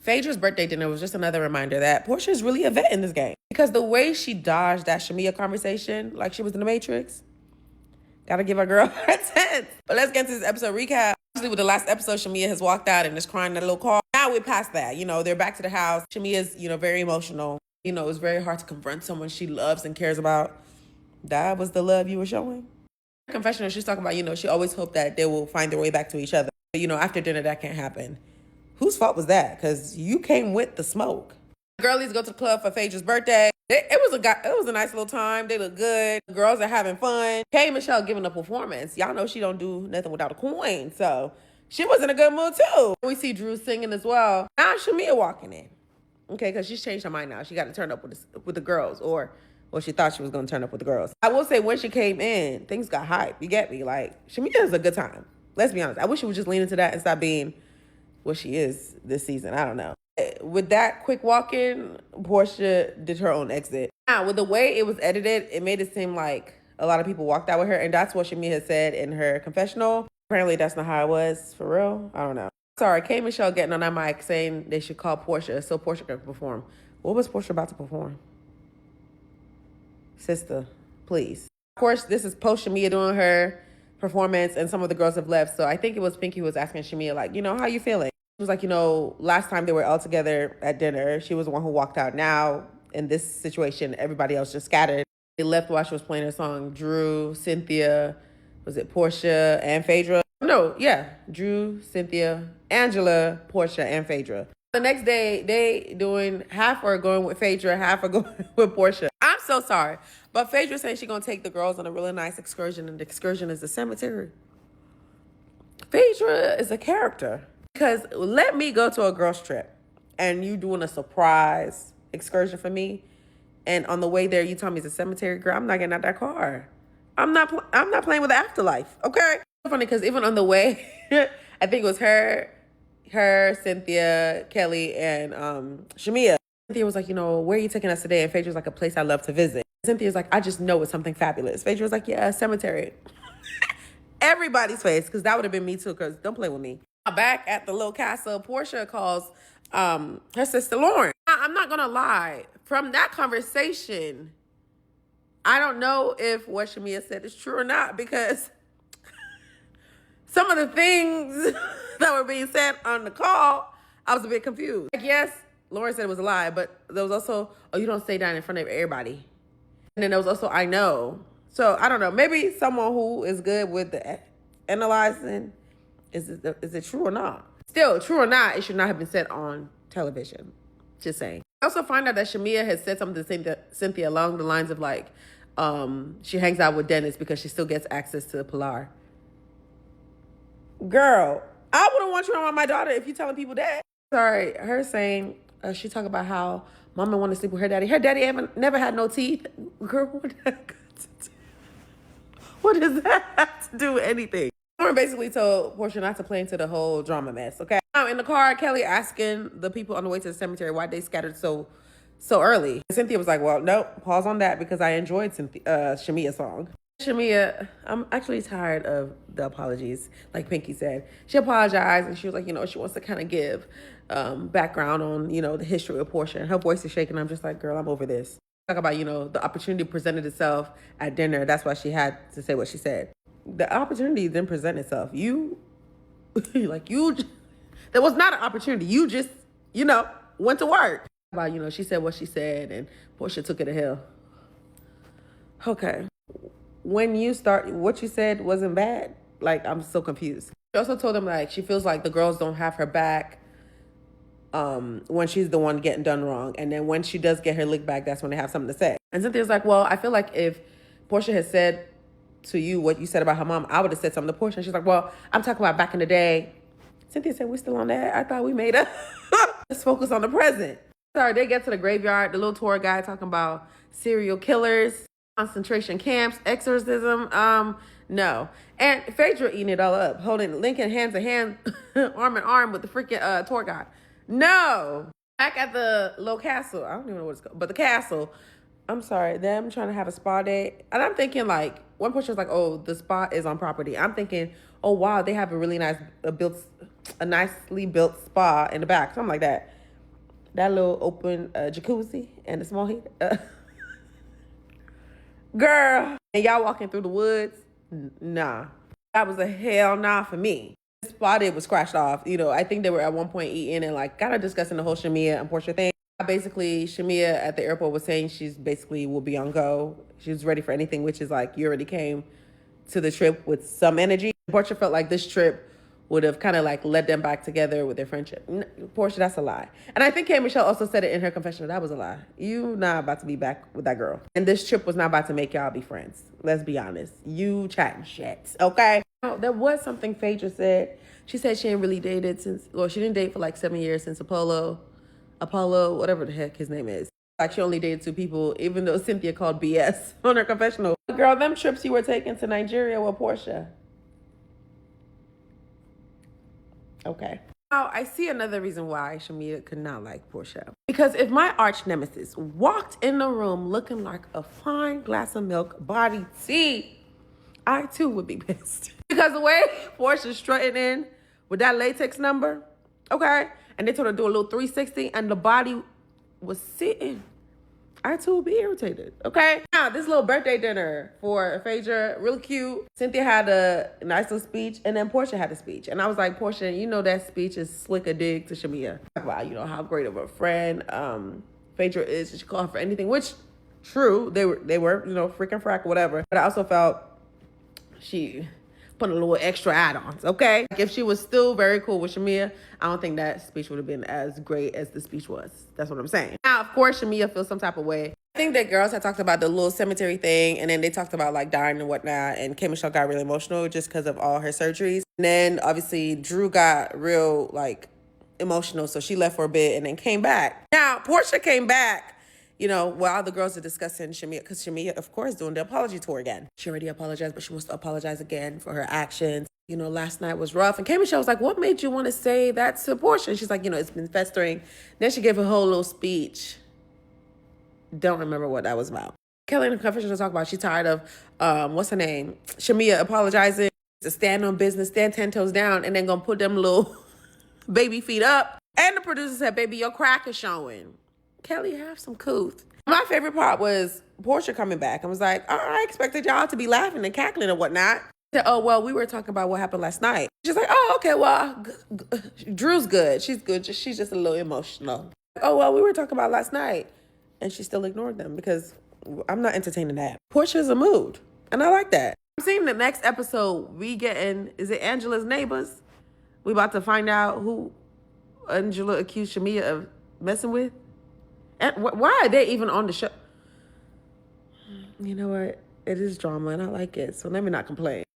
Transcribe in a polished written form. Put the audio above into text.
Phaedra's birthday dinner was just another reminder that Portia is really a vet in this game. Because the way she dodged that Shamea conversation, like she was in the Matrix, gotta give our girl her 10. But let's get into this episode recap. Obviously, with the last episode, Shamea has walked out and is crying in that little car. Now we're past that. They're back to the house. Shamea's, very emotional. It's very hard to confront someone she loves and cares about. That was the love you were showing. Confessional, she's talking about, she always hoped that they will find their way back to each other. But, after dinner, that can't happen. Whose fault was that? Because you came with the smoke. Girlies go to the club for Phaedra's birthday. It was a nice little time. They look good. The girls are having fun. K Michelle giving a performance. Y'all know she don't do nothing without a coin. So she was in a good mood too. We see Drew singing as well. Now Shamea walking in. Okay, because she's changed her mind now. She got to turn up with the girls. Or she thought she was going to turn up with the girls. I will say when she came in, things got hype. You get me? Like, Shamea is a good time. Let's be honest. I wish she would just lean into that and stop being what she is this season. I don't know. With that quick walk-in, Portia did her own exit. Now, with the way it was edited, it made it seem like a lot of people walked out with her, and that's what Shamea had said in her confessional. Apparently, that's not how it was for real. I don't know. Sorry, K Michelle getting on that mic saying they should call Portia so Portia could perform. What was Portia about to perform? Sister, please. Of course, this is post Shamea doing her performance, and some of the girls have left. So I think it was Pinky who was asking Shamea, like, how you feeling? She was like, last time they were all together at dinner, she was the one who walked out. Now, in this situation, everybody else just scattered. They left while she was playing her song. Drew, Cynthia, was it Portia and Phaedra? No, yeah. Drew, Cynthia, Angela, Portia, and Phaedra. The next day, they doing half are going with Phaedra, half are going with Portia. I'm so sorry. But Phaedra saying she's going to take the girls on a really nice excursion, and the excursion is the cemetery. Phaedra is a character. Because let me go to a girls trip and you doing a surprise excursion for me, and on the way there you tell me it's a cemetery, girl, I'm not getting out that car. I'm not playing with the afterlife, okay? It's funny because even on the way, I think it was her, Cynthia, Kelly, and Shamea. Cynthia was like, where are you taking us today? And Phaedra was like, a place I love to visit. Cynthia was like, I just know it's something fabulous. Phaedra was like, yeah, a cemetery. Everybody's face, because that would have been me too, because don't play with me. Back at the little castle, Portia calls her sister Lauren. I'm not going to lie. From that conversation, I don't know if what Shamea said is true or not, because some of the things that were being said on the call, I was a bit confused. Like, yes, Lauren said it was a lie, but there was also, you don't say that in front of everybody. And then there was also, I know. So, I don't know. Maybe someone who is good with the analyzing, is it true or not? Still, true or not, it should not have been said on television. Just saying. I also find out that Shamea has said something to Cynthia along the lines of like, she hangs out with Dennis because she still gets access to Pilar. Girl, I wouldn't want you around my daughter if you're telling people that. Sorry, her saying, she talk about how mama want to sleep with her daddy. Her daddy never had no teeth. Girl, what does that have to do with anything? Lauren basically told Portia not to play into the whole drama mess, okay? Now, in the car, Kelly asking the people on the way to the cemetery why they scattered so early. Cynthia was like, well, nope, pause on that because I enjoyed Shamea's song. Shamea, I'm actually tired of the apologies, like Pinky said. She apologized and she was like, she wants to kind of give background on, the history of Portia. And her voice is shaking. I'm just like, girl, I'm over this. Talk about, the opportunity presented itself at dinner. That's why she had to say what she said. The opportunity didn't present itself. There was not an opportunity. You just, went to work. About, she said what she said and Portia took it to hell. Okay. When you start, what you said wasn't bad. Like, I'm so confused. She also told them, like, she feels like the girls don't have her back when she's the one getting done wrong. And then when she does get her lick back, that's when they have something to say. And Cynthia's like, well, I feel like if Portia had said to you what you said about her mom, I would have said something to Portia. And she's like, well, I'm talking about back in the day. Cynthia said, we're still on that? I thought we made up. Let's focus on the present. Sorry, they get to the graveyard. The little tour guy talking about serial killers, concentration camps, exorcism. No. And Phaedra eating it all up, holding Lincoln hand to hand, arm in arm with the freaking tour guide. No. Back at the little castle. I don't even know what it's called, but the castle. I'm sorry, them trying to have a spa day. And I'm thinking like, one person was like, oh, the spa is on property. I'm thinking, oh, wow, they have a really nice, nicely built spa in the back. Something like that. That little open jacuzzi and the small heater. Girl, and y'all walking through the woods? Nah. That was a hell nah for me. The spotted was scratched off. You know, I think they were at one point eating and like kind of discussing the whole Shamea and Portia thing. Basically, Shamea at the airport was saying she's basically will be on go. She's ready for anything, which is like you already came to the trip with some energy. Portia felt like this trip would have kind of like led them back together with their friendship. Portia, that's a lie. And I think K. Michelle also said it in her confessional. That was a lie. You not about to be back with that girl. And this trip was not about to make y'all be friends. Let's be honest. You chatting shit, okay? Now, there was something Phaedra said. She said she ain't really dated since, well, she didn't date for like 7 years since Apollo, whatever the heck his name is. Like she only dated 2 people, even though Cynthia called BS on her confessional. Girl, them trips you were taking to Nigeria with Portia. Okay. Now, I see another reason why Shamea could not like Portia. Because if my arch nemesis walked in the room looking like a fine glass of milk, body tea, I too would be pissed. Because the way Portia's strutting in with that latex number, okay? And they told her to do a little 360 and the body was sitting. I too would be irritated, okay? Now, this little birthday dinner for Phaedra, real cute. Cynthia had a nice little speech, and then Portia had a speech. And I was like, Portia, you know that speech is slick a dig to Shamea. About, you know, how great of a friend Phaedra is. She called her for anything, which, true, they were, you know, freaking frack, whatever. But I also felt she put a little extra add-ons, okay? Like if she was still very cool with Shamea, I don't think that speech would have been as great as the speech was. That's what I'm saying. Now, of course, Shamea feels some type of way. I think that girls had talked about the little cemetery thing, and then they talked about like dying and whatnot, and K. Michelle got really emotional just because of all her surgeries. And then obviously Drew got real like emotional, so she left for a bit and then came back. Now, Portia came back, you know, while the girls are discussing Shamea, because Shamea, of course, doing the apology tour again. She already apologized, but she wants to apologize again for her actions. You know, last night was rough. And K. Michelle was like, what made you want to say that to Portia? And she's like, you know, it's been festering. Then she gave a whole little speech. Don't remember what that was about. Kelly in the confession will talk about she's tired of, what's her name? Shamea apologizing to stand on business, stand 10 toes down, and then gonna put them little baby feet up. And the producer said, baby, your crack is showing. Kelly, have some couth. My favorite part was Portia coming back. I was like, oh, I expected y'all to be laughing and cackling and whatnot. Said, oh, well, we were talking about what happened last night. She's like, oh, okay, well, Drew's good. She's good. She's just a little emotional. Oh, well, we were talking about last night. And she still ignored them because I'm not entertaining that. Portia's a mood. And I like that. I'm seeing the next episode, is it Angela's neighbors? We about to find out who Angela accused Shamea of messing with. And why are they even on the show? You know what? It is drama and I like it. So let me not complain.